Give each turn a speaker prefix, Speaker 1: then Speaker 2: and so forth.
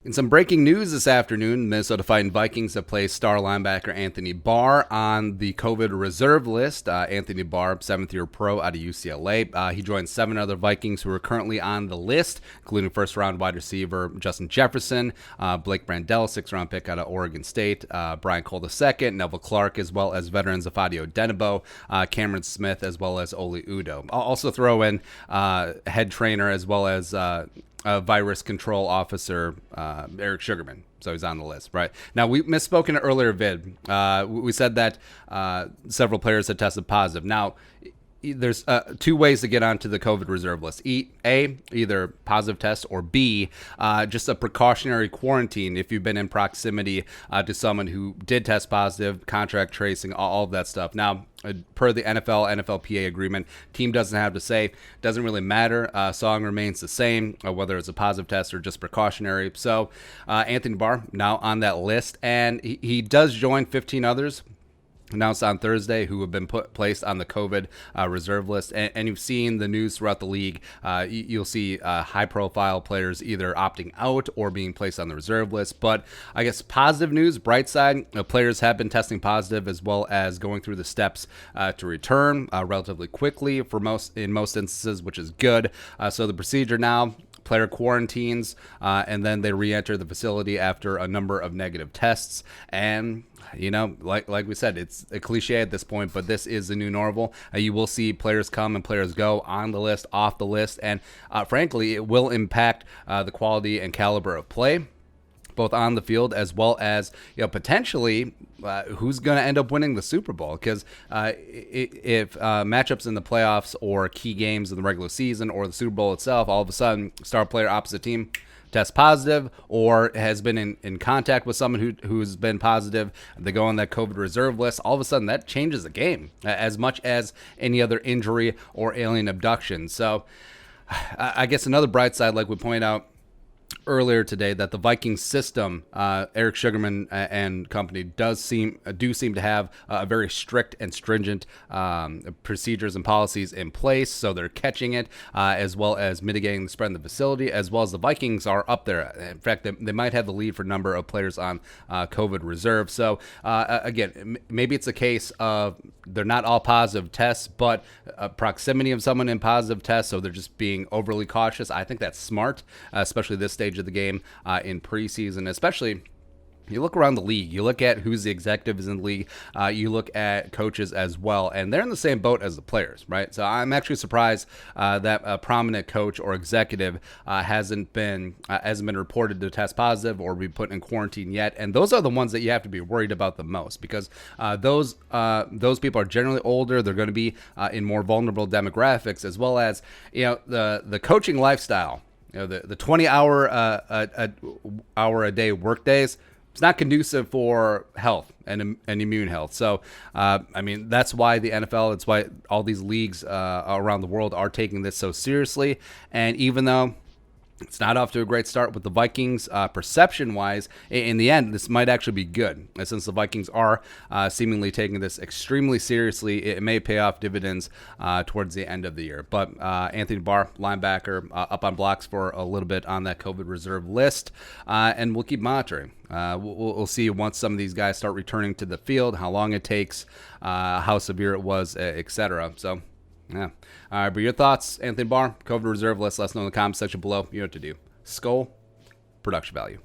Speaker 1: In some breaking news this afternoon, Minnesota Vikings have placed star linebacker Anthony Barr on the COVID reserve list. Anthony Barr, seventh-year pro out of UCLA. He joined 7 other Vikings who are currently on the list, including first-round wide receiver Justin Jefferson, Blake Brandell, 6th-round pick out of Oregon State, Brian Cole II, Neville Clark, as well as veterans Afadio Denebo, Cameron Smith, as well as Oli Udoh. I'll also throw in head trainer as well as virus control officer Eric Sugarman. So he's on the list, right? Now, we misspoke in an earlier vid. We said that several players had tested positive. Now, there's 2 ways to get onto the COVID reserve list. A, either positive test, or B, just a precautionary quarantine if you've been in proximity to someone who did test positive, contact tracing, all of that stuff. Now, per the NFLPA agreement, team doesn't have to say. Doesn't really matter. Song remains the same, whether it's a positive test or just precautionary. So Anthony Barr now on that list, and he does join 15 others announced on Thursday who have been placed on the COVID reserve list. And you've seen the news throughout the league. You'll see high-profile players either opting out or being placed on the reserve list. But I guess positive news, bright side, players have been testing positive as well as going through the steps to return relatively quickly in most instances, which is good. So the procedure now, player quarantines, and then they re-enter the facility after a number of negative tests. And like we said, it's a cliche at this point, but this is the new normal. You will see players come and players go, on the list, off the list, and frankly, it will impact the quality and caliber of play, both on the field as well as potentially who's going to end up winning the Super Bowl. Because if matchups in the playoffs or key games in the regular season or the Super Bowl itself, all of a sudden star player opposite team test positive or has been in contact with someone who's been positive, they go on that COVID reserve list, all of a sudden that changes the game as much as any other injury or alien abduction. So I guess another bright side, like we point out earlier today, that the Viking system, Eric Sugarman and company, do seem to have very strict and stringent procedures and policies in place. So they're catching it as well as mitigating the spread in the facility, as well as the Vikings are up there. In fact, they might have the lead for number of players on COVID reserve. So again, maybe it's a case of they're not all positive tests, but proximity of someone in positive tests, so they're just being overly cautious. I think that's smart, especially this stage of the game in preseason, especially. You look around the league, you look at who's the executives in the league, you look at coaches as well, and they're in the same boat as the players, right? So I'm actually surprised that a prominent coach or executive hasn't been reported to test positive or be put in quarantine yet. And those are the ones that you have to be worried about the most, because those people are generally older. They're going to be in more vulnerable demographics, as well as the coaching lifestyle. The 20-hour a day work days. It's not conducive for health and immune health. So, that's why the NFL, it's why all these leagues around the world are taking this so seriously. And even though it's not off to a great start with the Vikings, perception-wise, in the end, this might actually be good. Since the Vikings are seemingly taking this extremely seriously, it may pay off dividends towards the end of the year. But Anthony Barr, linebacker, up on blocks for a little bit on that COVID reserve list, and we'll keep monitoring. We'll see once some of these guys start returning to the field, how long it takes, how severe it was, etc. So, yeah. All right, but your thoughts, Anthony Barr, COVID reserve list, let us know in the comments section below. You know what to do. Skull, production value.